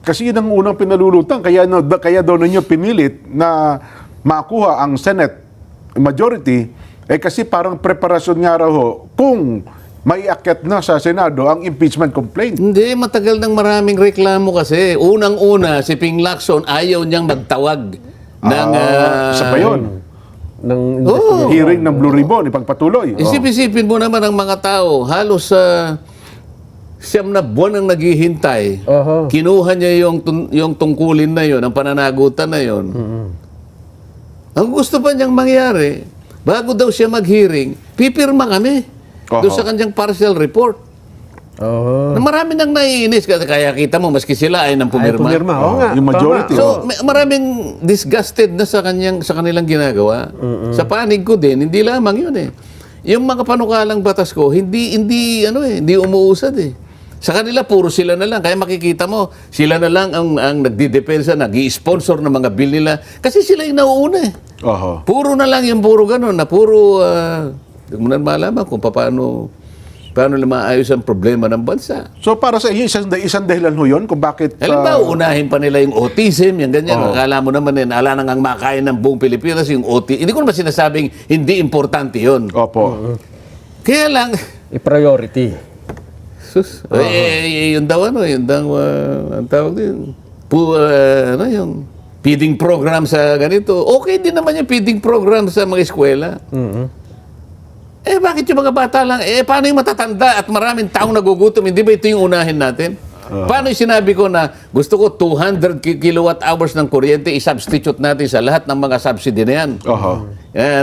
Kasi yun ang unang pinalulutang. Kaya daw ninyo pinilit na makuha ang Senate majority. Kasi parang preparasyon nga raw ho, kung may akyat na sa Senado ang impeachment complaint. Hindi, matagal nang maraming reklamo kasi. Unang-una, si Ping Lacson ayaw niyang magtawag ng... Isa pa yun. Ng Hearing ng Blue Ribbon, ipagpatuloy. Isip-isipin mo naman ang mga tao, halos siyam na buwan ang naghihintay. Kinuha niya yung tungkulin na yon, ang pananagutan na yon. Ang gusto pa niyang mangyari, bago daw siya mag-hearing, pipirma kami doon sa kanyang partial report. Na marami nang naiinis. Kaya kita mo, maski sila ay nang pumirma. Oo nga. Yung majority. So, maraming disgusted na sa kanilang ginagawa. Sa panig ko din, hindi lamang yun eh. Yung mga panukalang batas ko, hindi umuusad eh. Sa kanila, puro sila na lang. Kaya makikita mo, sila na lang ang nagdidepensa, nag-i-sponsor ng mga bill nila. Kasi sila yung nauuna eh. Puro na lang yung puro ganun, na puro, hindi mo na malaman kung paano na maayos ang problema ng bansa. So para sa inyo, isang dahilan ho yun kung bakit... Alam ba, unahin pa nila yung autism, yung ganyan. Akala mo naman yun, ala nang makain ng buong Pilipinas yung autism. Hindi ko naman sinasabing hindi importante yun. Opo. Kaya lang... I-priority. Sus, yun daw ang tawag din, yung feeding program sa ganito. Okay din naman yung feeding program sa mga eskwela. Bakit yung mga bata lang? Paano yung matatanda at maraming taong nagugutom? Hindi ba ito yung unahin natin? Paano yung sinabi ko na gusto ko 200 kilowatt hours ng kuryente, i-substitute natin sa lahat ng mga subsidy na yan?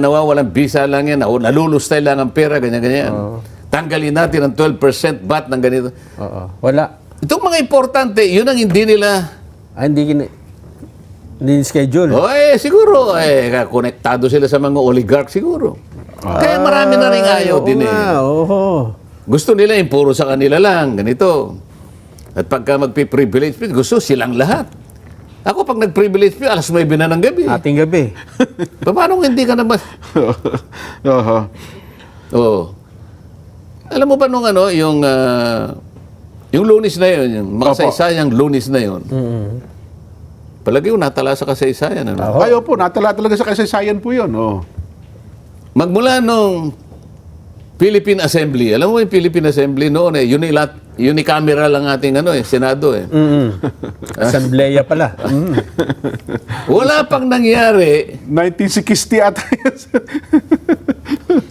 Nawawalang visa lang yan, nalulustay lang ang pera, ganyan-ganyan. Tanggalin natin ang 12% VAT ng ganito. Wala. Itong mga importante, yun ang hindi nila... Hindi schedule. Siguro, konektado sila sa mga oligarch siguro. Kaya marami na rin ayaw din eh. Gusto nila yung puro sa kanila lang, ganito. At pagka magpi-privilege, gusto silang lahat. Ako pag nag-privilege, alas 9 na ng gabi. Ating gabi. Paano hindi ka naman? Alam mo ba nung yung Lunes na yun, yung makasaysayang Lunes na yun, palagi yung natala sa kasaysayan. Ayaw po, natala talaga sa kasaysayan po yun. Magmula nung Philippine Assembly, alam mo yung Philippine Assembly noon unicameral lang ating Senado eh. Assembleya pala. Wala pang nangyari. 1960 ata yun.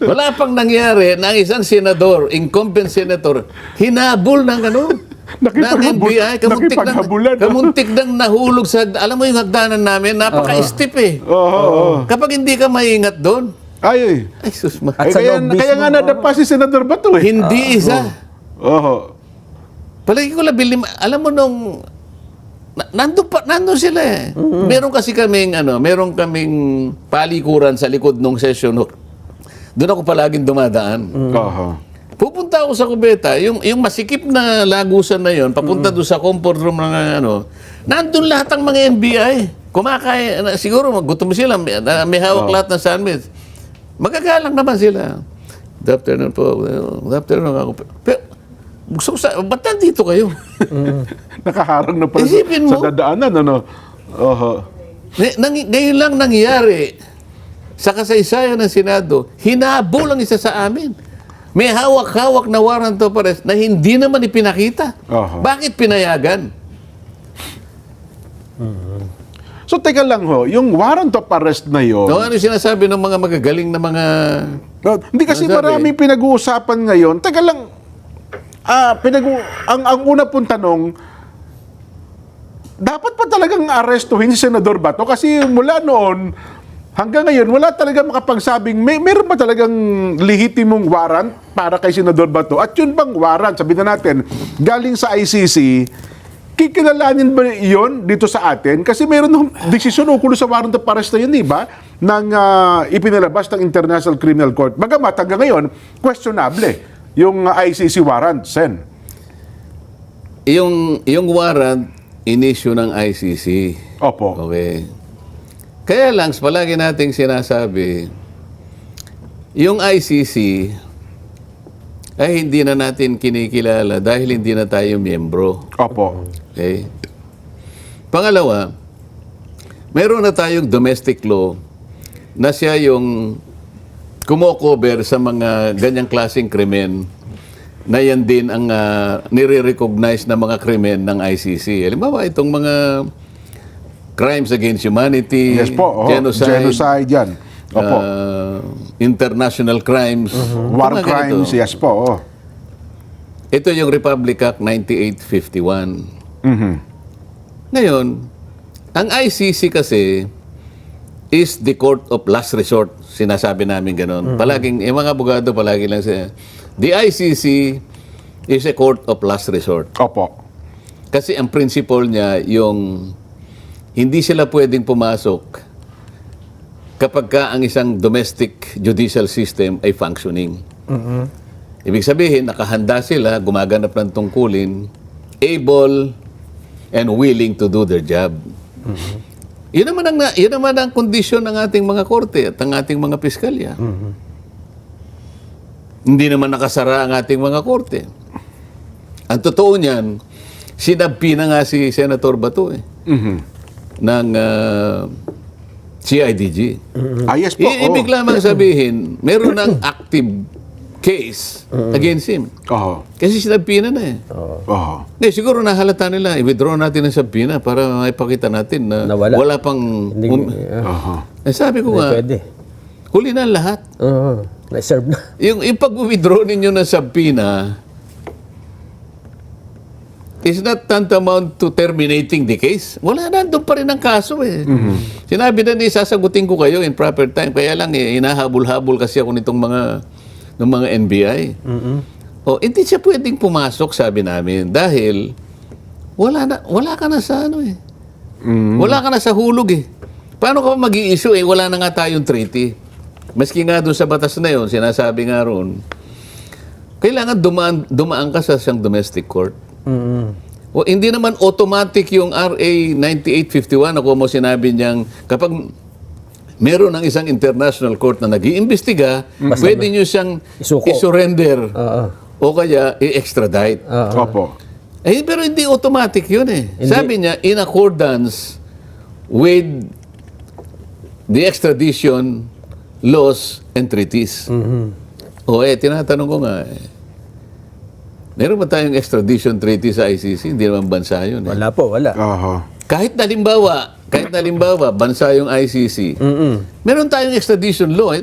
Wala pang nangyari na ang isang senador, incumbent senator, hinabol ng NBI, kamuntik nang nahulog sa, alam mo yung hagdanan namin, napaka-steep eh. Kapag hindi ka maingat doon, ay sus, kaya nga nadapa si Senador Bato eh. Hindi isa. Palagi ko labil, alam mo nung, nandun sila eh. Meron kasi kaming, meron kaming palikuran sa likod ng session. Doon ako palaging dumadaan. Pupunta ako sa kubeta, yung masikip na lagusan na yon, papunta doon sa comfort room ng nandun lahat ang mga NBI. Kumakain, siguro gutom sila, may hawak lahat ng sandwich. Magagalang naman sila. Good afternoon po. Good afternoon ako. Pero, gusto ko ba't nandito kayo? Nakaharang na pala sa dadaanan, Ngayon lang nangyari sa kasaysayan ng Senado, hinabol ang isa sa amin. May hawak-hawak na warrant of arrest na hindi naman ipinakita. Bakit pinayagan? So, teka lang yung warrant of arrest na yun. Ano sinasabi ng mga magagaling na mga... Hindi kasi maraming pinag-uusapan ngayon. Teka lang, ang una pong tanong, dapat pa talagang arestuhin si Senador Bato? Kasi mula noon, hanggang ngayon, wala talaga makapagsabing, meron ba talagang lehitimong warrant para kay Senador Bato? At yun bang warrant, sabihin na natin, galing sa ICC, kikilalanin ba yun dito sa atin? Kasi meron ng desisyon ukol sa warrant of arrest na yun, di ba? Nang ipinalabas ng International Criminal Court. Bagamat hanggang ngayon, questionable yung ICC warrant, Sen. Yung warrant, in-issue ng ICC. Opo. Okay. Kaya lang, palagi nating sinasabi, yung ICC ay hindi na natin kinikilala dahil hindi na tayo miyembro. Opo. Okay? Pangalawa, meron na tayong domestic law na siya yung kumokover sa mga ganyang klaseng krimen na yan din ang nire-recognize na mga krimen ng ICC. Halimbawa, itong mga crimes against humanity, Yes po. Genocide yan. Opo. International crimes, War mga crimes, ganito. yes po. Ito yung Republic Act 9851. Mhm. Ngayon, ang ICC kasi is the court of last resort. Sinasabi namin ganun. Palaging, yung mga abogado palagi lang siya. The ICC is a court of last resort. Opo. Kasi ang principle niya, yung hindi sila pwedeng pumasok kapag ka ang isang domestic judicial system ay functioning. Ibig sabihin, nakahanda sila, gumaganap ng tungkulin, able and willing to do their job. Yun naman ang kondisyon ng ating mga korte at ng ating mga piskalya. Hindi naman nakasara ang ating mga korte. Ang totoo niyan, sinabpi na nga si Senator Bato ng CIDG. Yes po. Ibig lamang sabihin, meron ng active case against him. Oo. Kasi sinabpina na eh. Oo. Siguro nahalata nila, i-withdraw natin ang sabpina para maipakita natin na Nawala. wala pang... Aha. sabi ko nga, Pwede. huli na ang lahat. Oo. Na-serve na. Yung pag-withdraw ninyo ng sabpina is not tantamount to terminating the case. Wala, nandun pa rin ang kaso eh. Sinabi na sasagutin ko kayo in proper time. Kaya lang hinahabol-habol kasi ako nitong mga NBI. Hindi siya pwedeng pumasok, sabi namin, dahil wala ka na sa ano eh. Wala ka na sa hulog eh. Paano ka mag-i-issue eh? Wala na nga tayong treaty. Maski nga doon sa batas na yun, sinasabi nga roon, kailangan dumaan ka sa isang domestic court. Hindi naman automatic yung RA 9851 ako mo sinabi niyang kapag meron ng isang international court na nag-iimbestiga, pwede nyo siyang Isuko. i-surrender Oo. o kaya i-extradite. Opo. Pero hindi automatic yun eh. Sabi niya, in accordance with the extradition laws and treaties. Tinatanong ko nga meron ba tayong extradition treaty sa ICC? Hindi naman bansa yun eh. Wala po, wala. Aha. Kahit na halimbawa, bansa yung ICC, meron tayong extradition law,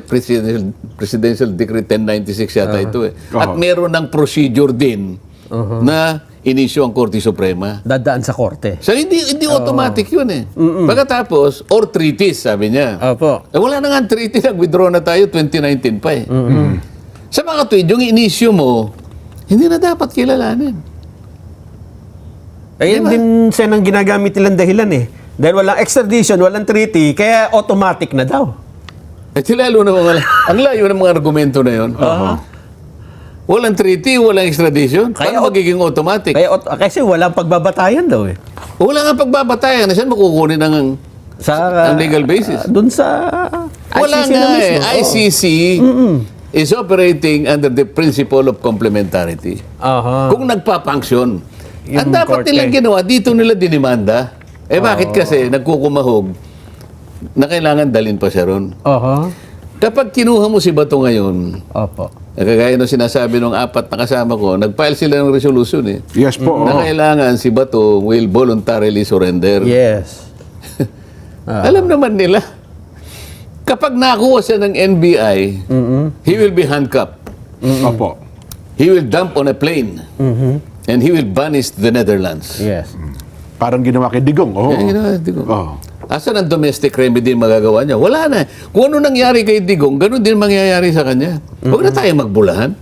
Presidential Decree 1096 yata ito eh. At meron ng procedure din na inisyu ang Korte Suprema. Dadaan sa korte. So hindi automatic yun eh. Pagkatapos, or treaties, sabi niya. Opo. Wala na nga ang treaty, nag-withdraw na tayo 2019 pa eh. Sa mga tweet, yung inisyu mo, hindi na dapat kilalanin. Ayun din sen ang ginagamit nilang dahilan eh. Dahil walang extradition, walang treaty, kaya automatic na daw. Lalo na ang layo ng mga argumento na yun. Walang treaty, walang extradition. Kaya Paano magiging automatic? Kasi walang pagbabatayan daw eh. Wala nga pagbabatayan. Saan makukunin ang legal basis? Doon sa Wala ICC na nga mismo. eh. ICC is operating under the principle of complementarity. Aha. Kung nagpapunksyon, Yung ang dapat korte. nilang ginawa, dito nila dinimanda. Bakit kasi nagkukumahog na kailangan dalin pa siya ron? Aha. Kapag kinuha mo si Bato ngayon, Opo. kagaya ng sinasabi ng 4 na kasama ko, nag-file sila ng resolution eh. Yes po. Na kailangan si Bato will voluntarily surrender. Yes. Alam naman nila, kapag nakuha siya ng NBI, he will be handcuffed. Opo. He will dump on a plane. And he will vanish to the Netherlands. Yes. Parang ginawa kay Digong. Oo. Yan, hindi ko. Oo. Asan ang domestic remedy magagawa niya? Wala na. Kung ano nangyari kay Digong, ganun din mangyayari sa kanya. Huwag na tayo magbulahan.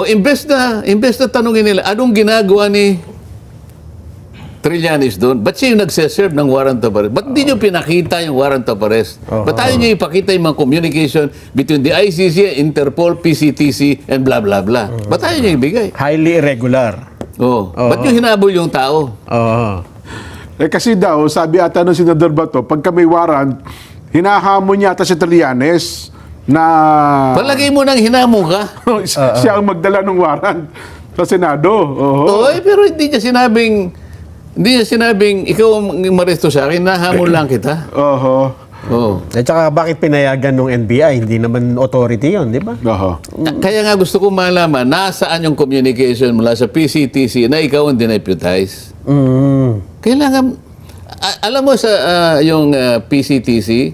Imbes na tanungin nila, anong ginagawa ni Trillanes doon? Ba't siya yung nagseserve ng warrant of arrest? Ba't hindi nyo pinakita yung warrant of arrest? Ba't tayo nyo ipakita yung mga communication between the ICC, Interpol, PCTC, and blah, blah, blah? Ba't tayo nyo ibigay? Highly irregular. Ba't nyo hinabol yung tao? Oo. Kasi daw, sabi ata ng Senador Bato, pagka may warrant, hinahamon niya ata si Trillanes na Palagay mo nang hinamon ka. siya ang magdala ng warrant sa Senado. Oo. Pero hindi niya sinabing Hindi niya sinabing, ikaw ang maresto sa akin, nahamon lang kita. Oho. Oh. At saka bakit pinayagan ng NBI? Hindi naman authority yon, di ba? Oho. Kaya nga gusto ko malaman, nasaan yung communication mula sa PCTC na ikaw ang dineputize? Kailangan, alam mo sa yung PCTC,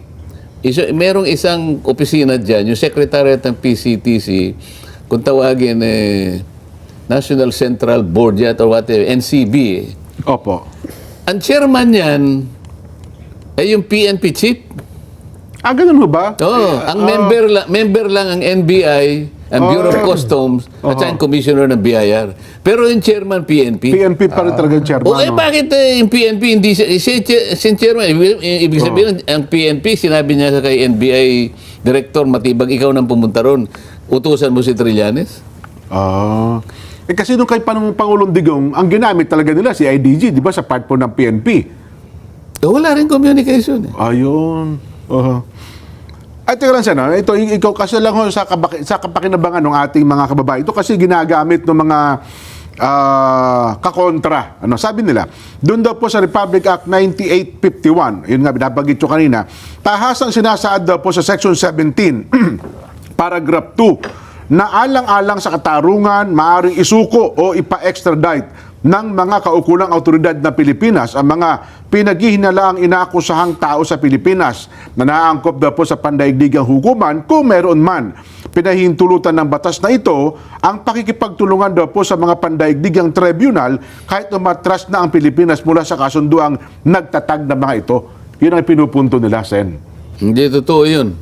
merong isang opisina dyan, yung secretariat ng PCTC, kung tawagin National Central Board yat or whatever, NCB. Opo. Ang chairman yan ay yung PNP chief. Ganun ho ba? Oo, ang member lang ang NBI, ang Bureau of Customs, at saka ang commissioner ng BIR. Pero yung chairman PNP. PNP pa rin talaga chairman. O bakit yung PNP hindi si chairman? Ibig sabihin, ang PNP, sinabi niya kay NBI director, matibag ikaw nang pumunta ron. Utusan mo si Trillanes? Kasi nung kay Pangulong Digong, ang ginamit talaga nila si IDG, di ba, sa part po ng PNP. Wala rin communication. Ayun. At teka lang sana, ikaw kasi lang ho sa kapakinabangan ng ating mga kababayan. Ito kasi ginagamit ng mga kakontra. Sabi nila, doon daw po sa Republic Act 9851, yun nga, binabagit ko kanina, tahasang sinasaad daw po sa Section 17, Paragraph 2, na alang-alang sa katarungan, maaring isuko o ipa-extradite ng mga kaukulang autoridad ng Pilipinas ang mga pinaghihinalaang inaakusahang tao sa Pilipinas na naaangkop daw po sa pandaigdigang hukuman kung meron man. Pinahintulutan ng batas na ito ang pakikipagtulungan daw po sa mga pandaigdigang tribunal kahit umatras na ang Pilipinas mula sa kasunduang nagtatag ng mga ito. Yun ang pinupunto nila, Sen. Hindi totoo yun.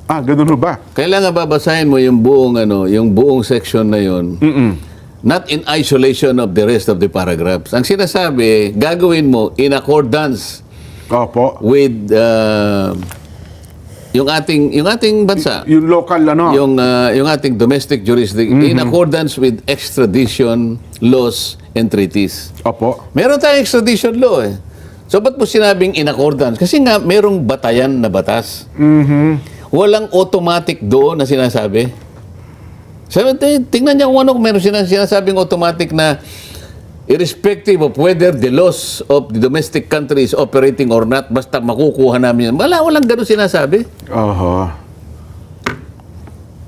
Ganun ho ba? Kailangan babasahin mo yung buong section na yun. Not in isolation of the rest of the paragraphs. Ang sinasabi, gagawin mo in accordance Opo. with yung ating bansa. Yung local, Yung ating domestic jurisdiction in accordance with extradition laws and treaties. Opo. Meron tayong extradition law eh. So ba't mo sinabing in accordance? Kasi nga merong batayan na batas. Walang automatic doon na sinasabi. Sabi, tingnan niya kung ano, meron sinasabing automatic na irrespective of whether the laws of the domestic country is operating or not, basta makukuha namin yan. Walang ganun sinasabi.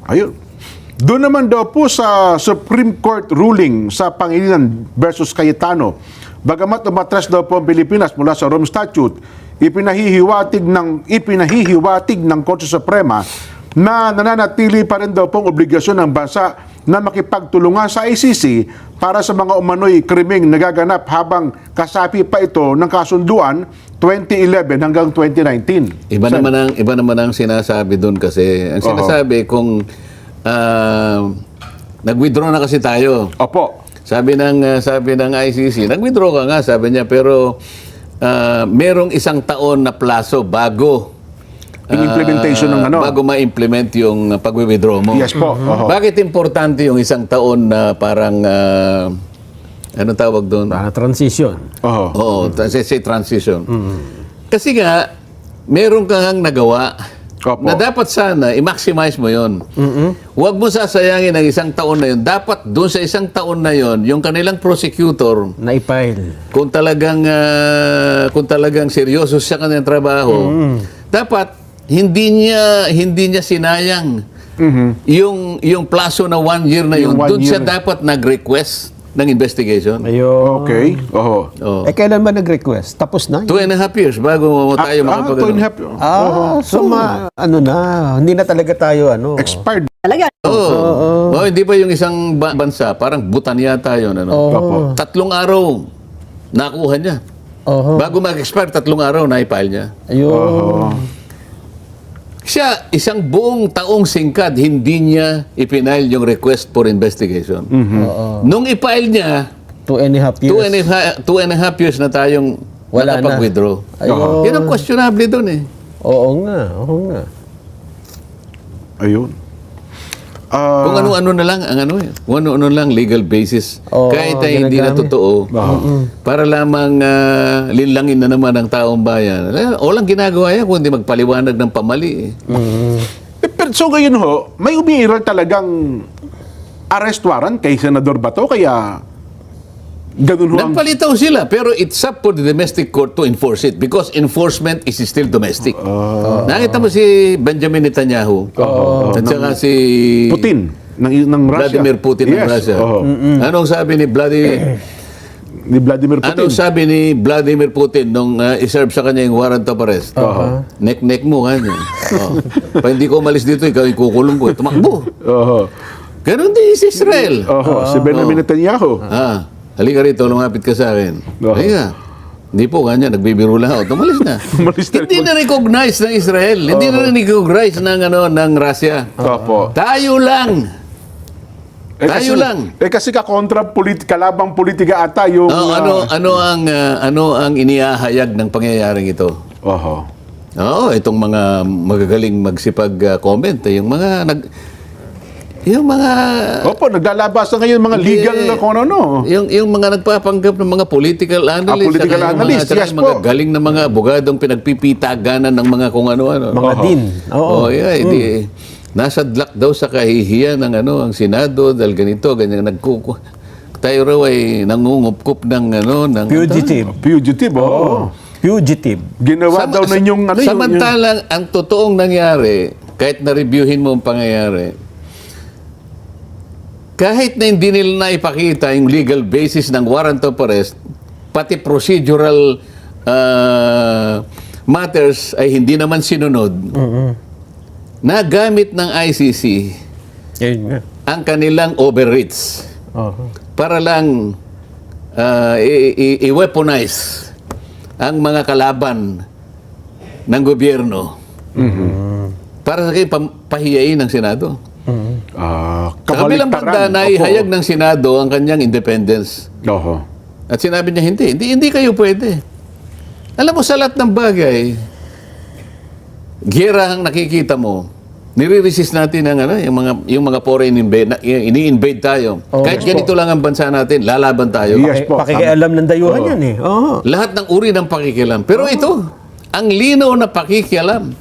Ayun. Doon naman daw po sa Supreme Court ruling sa Pangilinan versus Cayetano, bagamat umatras daw po ang Pilipinas mula sa Rome Statute, ipinahihiwatig ng Korte Suprema na nananatili pa rin daw pong obligasyon ng bansa na makipagtulungan sa ICC para sa mga umano'y krimeng nagaganap habang kasapi pa ito ng kasunduan 2011 hanggang 2019. Iba naman ang sinasabi doon kasi. Ang sinasabi kung nag-withdraw na kasi tayo. Opo. Sabi ng ICC, nag-withdraw ka nga, sabi niya, pero merong isang taon na plazo bago implementation ng bago ma-implement yung pag-withdraw mo. Yes po. Bakit importante yung isang taon na parang ano tawag doon? Para transition. Oo, say transition. Kasi nga meron kang nagawa Opo. na dapat sana i-maximize mo 'yon. Huwag mo sasayangin ang isang taon na 'yon. Dapat doon sa isang taon na 'yon, yung kanilang prosecutor Na-file. kung talagang seryoso siya kanyang trabaho, dapat hindi niya sinayang yung plaso na 1 year na yun. Yung 1 Doon siya year. dapat nag-request ng investigation. Ayun. Okay. Oh. Kailan ba nag-request? Tapos na? 2.5 years bago tayo makapag... 2.5. So hindi na talaga tayo, Expired. Oo. Hindi ba yung isang bansa, parang Bhutan yata yun, Opo. 3 araw, nakuha niya. Bago mag-expire, 3 araw, na-file niya. Ayun. Siya, isang buong taong singkad, hindi niya ipinail yung request for investigation. Nung i-file niya, 2.5 years. 2.5 years na tayong Wala na. nakapag-withdraw. Ayun. Yan ang questionable doon eh. Oo nga. Ayun. Kung ano-ano na lang, kung ano-ano lang legal basis. Oo, kahit ay hindi na ginagamit. totoo, para lamang linlangin na naman ang taong bayan. Walang ginagawa yan kundi magpaliwanag ng pamali. Pero so ngayon ho, may umiiral talagang arrest warrant kay Senador Bato, kaya Ganun ho ang... Nagpalitaw sila, pero it's up for the domestic court to enforce it because enforcement is still domestic. Nakita mo si Benjamin Netanyahu at saka si Putin ng Russia. Vladimir Putin ng Russia. Anong sabi ni Ni Vladimir Putin. Anong sabi ni Vladimir Putin nung iserve sa kanya yung warrant of arrest? Nek-nek mo, kanya. Pa hindi ko umalis dito, ikaw ikukulong ko. Tumakbo. Ganun din si Israel. Si Benjamin Netanyahu. Halika rito, lumapit ka sa akin. Halika. Hindi po, kanya, nagbibiro lang ako. Tumalis na. Umalis na. Hindi na recognize ng Israel. Hindi na recognize ng Russia. Opo. Tayo lang. Tayo lang. Kasi kalabang politika ata yung... Ano ang iniahayag ng pangyayaring ito? Oo, itong mga magagaling magsipag-comment. Opo, naglalabas na ngayon mga legal na kung ano. Yung mga nagpapanggap ng mga political analysts. Political analyst, yes mga po. galing na mga abogadong pinagpipitaganan ng mga kung ano-ano. Mga din. Oo. Nasa dlak daw sa kahihiyan ng ang Senado dahil ganito, ganyan tayo raw ay nangungupkup ng Fugitive. Oo. Fugitive. Ginawa daw ninyong samantalang ang totoong nangyari, kahit na-reviewin mo ang pangyayari, kahit na hindi nila naipakita yung legal basis ng warrant of arrest, pati procedural matters ay hindi naman sinunod, nagamit ng ICC ang kanilang overreach para lang i-weaponize ang mga kalaban ng gobyerno para sa pahiyain ng Senado. Sa kabilang banda, naihayag ng Senado ang kanyang independence. At sinabi niya, hindi kayo pwede. Alam mo, sa lahat ng bagay, giyera ang nakikita mo, nire-resist natin yung mga foreign ini-invade tayo. Kahit ganito lang ang bansa natin, lalaban tayo. Yes po. Pakikialam ng dayuhan yan eh. Lahat ng uri ng pakikialam. Pero ito, ang linaw na pakikialam.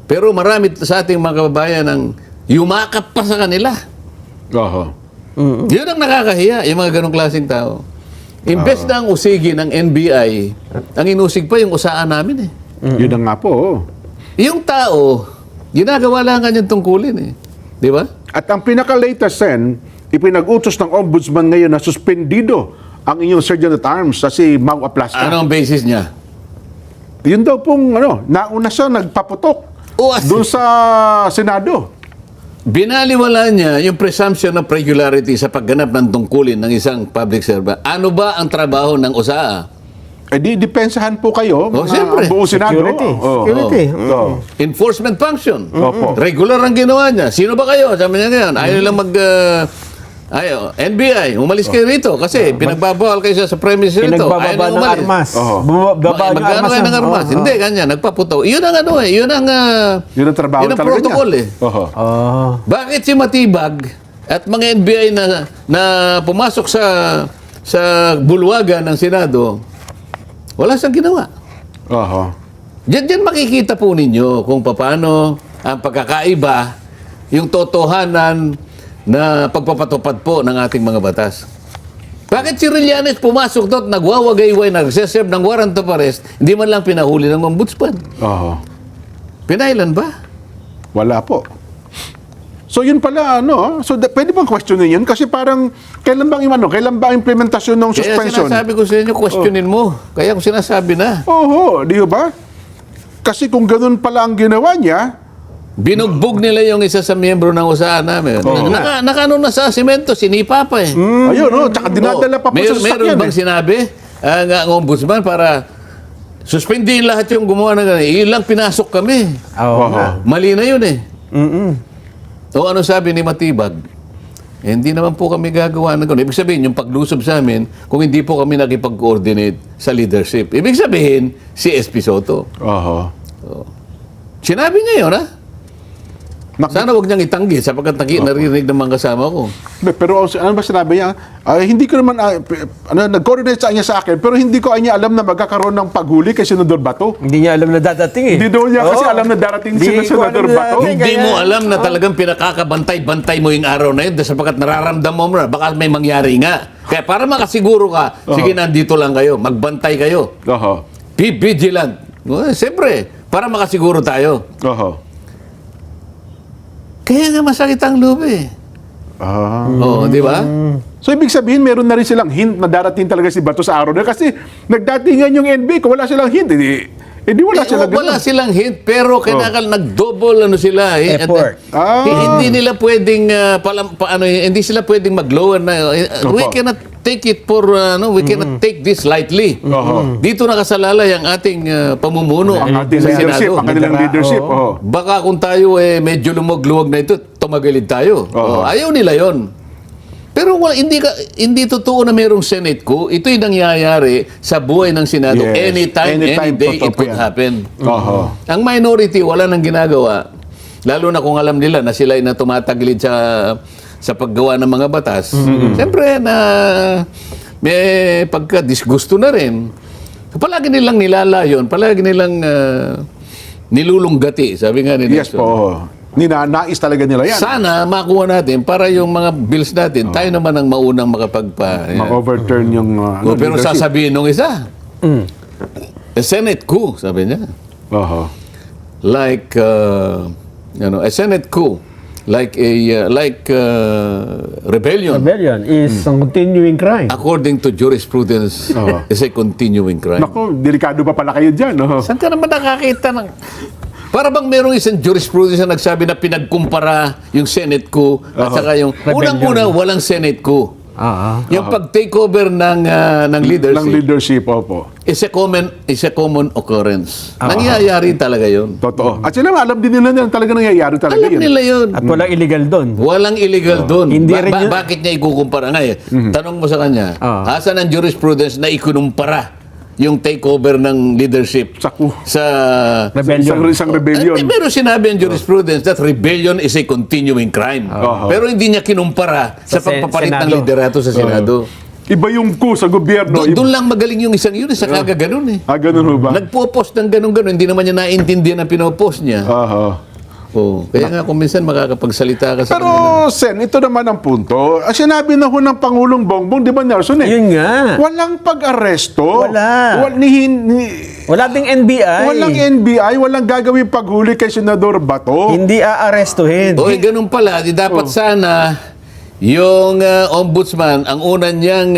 Pero marami sa ating mga kababayan ang yumakap pa sa kanila. Yun ang nakakahiya, yung mga ganong klaseng tao. Imbes na ang usigi ng NBI, ang inusig pa yung usaan namin eh. Yun na nga po. Yung tao, ginagawa lang kanyang tungkulin eh. Di ba? At ang pinaka-latest ipinag-utos ng ombudsman ngayon na suspendido ang inyong Sergeant at Arms sa si Mau Aplaska. Ano ang basis niya? Yun daw pong nauna siya nagpaputok doon sa Senado. Binaliwala niya yung presumption of regularity sa pagganap ng tungkulin ng isang public servant. Ano ba ang trabaho ng USAA? Depensahan po kayo, siyempre. buong Senado. Security. Enforcement function. Opo. Regular ang ginawa niya. Sino ba kayo? Sabi niya ngayon, ayaw nilang NBI, umalis kayo rito kasi pinagbabawal kayo sa premises nito. Pinagbababa ng armas. Magkano kayo ng armas? Hindi, ganyan, nagpaputo. Yun ang yun ang trabaho yun ang talaga protocol niya. Bakit si Matibag at mga NBI na pumasok sa bulwagan ng Senado, wala siyang ginawa. Diyan makikita po ninyo kung paano ang pagkakaiba, yung totohanan na pagpapatupad po ng ating mga batas. Bakit si Trillanes pumasok doon, nagwawagayway, nagseserve ng warrant of arrest, hindi man lang pinahuli ng ombudsman? Pinailan ba? Wala po. So yun pala, pwede bang questionin yun? Kasi parang, kailan ba ang implementasyon ng suspension? Kaya sinasabi ko sa inyo, questionin mo. Kaya ko sinasabi na. Di ba? Kasi kung ganun pala ang ginawa niya, binugbog nila yung isa sa miyembro ng usahan namin. Nakano na sa simento, sinipa pa eh. Ayun, tsaka dinadala pa po sa Meron sasakyan bang sinabi ang ombudsman para suspendin lahat yung gumawa ng ganun? Ilang pinasok kami. Mali na yun eh. O ano sabi ni Matibag? Hindi naman po kami gagawa ng ganun. Ibig sabihin, yung paglusob sa amin, kung hindi po kami nakipag-coordinate sa leadership. Ibig sabihin, si SP Soto. Sinabi niya yun, ha? Sana wag niyang itanggi sapagkat narinig ng mga kasama ko. Pero ano ba sinabi niya? Hindi ko naman, nag-coordinate sa niya sa akin, pero hindi ko niya alam na magkakaroon ng paghuli kay Senador Bato. Hindi niya alam na dadating eh. Hindi daw niya kasi alam na darating si Senador Bato. Hindi mo alam na talagang pinakakabantay-bantay mo yung araw na yun sapagkat nararamdam mo na baka may mangyari nga. Kaya para makasiguro ka, sige, nandito lang kayo, magbantay kayo. Oho. Be vigilant. Siyempre, para makasiguro tayo. Oho. Kaya nga masakit ang loob eh. Oo, di ba? So, ibig sabihin, meron na rin silang hint na darating talaga si Bato sa araw na kasi nagdatingan yung NBA. Kung wala silang hint, edi wala silang Wala ganun. silang hint, pero kailangan nag-double sila. Effort. Hindi nila pwedeng, hindi sila pwedeng mag-lower na. We Opo. cannot take it for, we cannot take this lightly. Oho. Dito nakasalalay ang ating pamumuno Ang ating sa leadership, Senado. ang kanilang leadership. Oho. Baka kung tayo medyo lumog-luwag na ito, tumagilid tayo. Oo. Ayaw nila yon. Pero hindi totoo na mayroong Senate coup. Ito'y nangyayari sa buhay ng Senado. Yes. Anytime, any day, totoo it could yan. happen. Oho. Ang minority, wala nang ginagawa. Lalo na kung alam nila na sila ay na tumatagilid sa paggawa ng mga batas. Siyempre na may pagka-disgusto na rin. Palagi nilang nilalayon, palagi nilang nilulunggati, sabi nga ni Yes Nelson. po. Ninanais talaga nila yan. Sana makuha natin para yung mga bills natin, tayo naman ang maunang makapagpa. Ma-overturn yung Pero leadership. sasabihin nung isa, a Senate coup, sabi niya. Oho. Like, a Senate coup, like rebellion, Rebellion is a continuing crime. according to jurisprudence, is a continuing crime. Naku, delikado pa pala kayo dyan. Oho. Saan ka naman nakakita ng... Para bang merong isang jurisprudence na nagsabi na pinagkumpara yung Senate coup at saka yung... Unang-una, walang Senate coup. Yung pag-takeover ng leadership Ng leadership, opo. is a common occurrence. Nangyayari talaga yun. Totoo. At sila, alam din nila na talaga nangyayari talaga Alam yun. nila yun. At walang illegal doon. Walang illegal doon. Hindi rin yun- Bakit niya ikukumpara? Ngayon, tanong mo sa kanya, asan ang jurisprudence na ikunumpara yung takeover ng leadership Sa coup. sa Rebellion. Isang rebellion. Meron sinabi ang jurisprudence that rebellion is a continuing crime. Pero hindi niya kinumpara sa Sa pagpapalit ng Senado. liderato sa Senado. Iba yung coup sa gobyerno. Doon lang magaling yung isang yun, sa kagaganon eh. Ganun ho ba? Nagpo-post ng ganun-ganun, hindi naman niya naintindihan ang pinopost niya. Oho. Kaya nga kung minsan makakapagsalita ka sa Pero, kanila. Sen, ito naman ang punto. Sinabi na ho ng Pangulong Bongbong, di ba, Nelson? Yun nga. Walang pag-aresto. Wala. Wala ding NBI. Walang NBI, walang gagawin paghuli kay Senador Bato. Hindi aarestuhin. Ganun pala, di dapat sana yung ombudsman, ang una niyang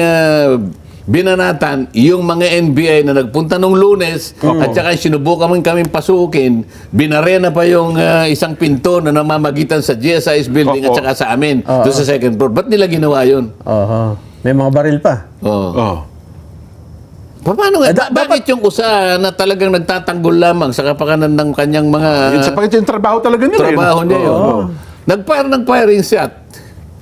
binanatan, yung mga NBI na nagpunta nung Lunes at saka sinubukan kaming pasukin, binarena pa yung isang pinto na namamagitan sa GSIS building at Opo. saka sa amin, doon sa second floor. Ba't nila ginawa yun? May mga baril pa. Oh. Paano nga? Bakit yung usa na talagang nagtatanggol lamang sa kapakanan ng kanyang mga Yun sa pagkakita yung trabaho talaga nila. trabaho niya yun? Nag-fire ng firing shot.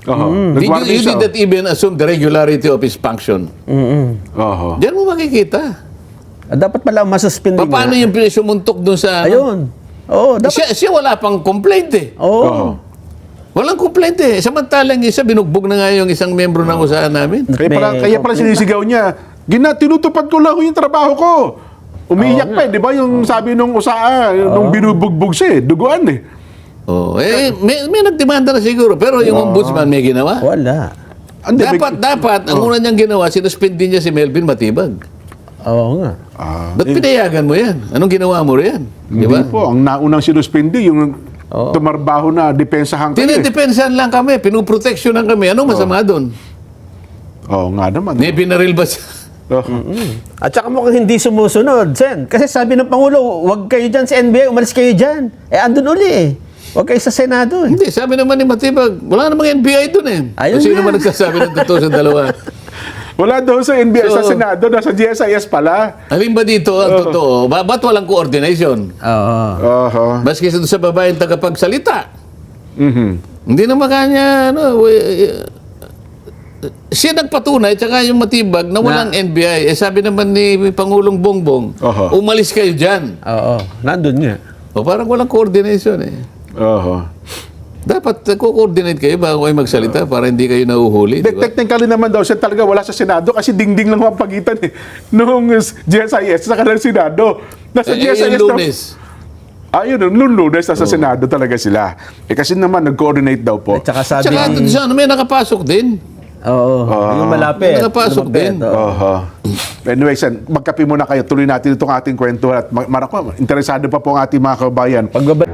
You did not even assume the regularity of his function. Diyan mo makikita. Dapat pala masuspend din Paano nga. yung sumuntok doon sa... Ayun. Dapat. Siya wala pang complaint eh. Walang complaint eh. Samantalang isa, binugbog na nga yung isang membro ng usahan namin. Kaya pala sinisigaw niya, tinutupad ko lang yung trabaho ko. Umiiyak pa di ba? Yung sabi nung usaa, nung binubugbog siya duguan eh. May nagdemanda na siguro, pero yung ombudsman may ginawa. Wala. Dapat, ang una niyang ginawa, sinuspend din niya si Melvin Matibag. Oo nga. Ba't pinayagan mo yan? Anong ginawa mo riyan? Di Hindi ba? po, ang naunang sinuspindi, yung tumarbaho na depensahan kayo. Tinidepensahan lang kami, pinuproteksyonan kami. Anong masama doon? Oo nga naman. May binaril ba siya? At saka mukhang hindi sumusunod, Sen. Kasi sabi ng Pangulo, huwag kayo dyan sa NBI, umalis kayo dyan. Andun uli eh. Huwag kayo sa Senado eh. Hindi, sabi naman ni Matibag, wala namang NBI doon eh. Ayun Sino nga. naman nagsasabi ng totoo sa dalawa? Wala daw sa NBI, sa So- Senado, nasa GSIS pala. Alin ba dito ang totoo? Ba't walang coordination? Oo. Maski sa babaeng tagapagsalita. Mhm. Hindi naman kanya, siya nagpatunay, tsaka yung Matibag na walang NBI. Sabi naman ni Pangulong Bongbong, Oho. umalis kayo dyan. Oo. Nandun nga. Parang walang coordination eh. Dapat ko-coordinate kayo bago kayo magsalita para hindi kayo nahuhuli. Di ba? Technically naman daw siya talaga wala sa Senado kasi dingding lang ang pagitan eh. Nung GSIS sa kanang Senado. Nasa GSIS yung Lunes. Yun, nung Lunes, nasa Senado talaga sila. Kasi naman, nag-coordinate daw po. At saka sabi Tsaka ni... doon sa may nakapasok din. Oo, yung malapit. Nakapasok Lumapit, din. oo. Anyway, Sen, magkape muna kayo. Tuloy natin itong ating kwento at interesado pa po ang ating mga kabayan. Pagbaba-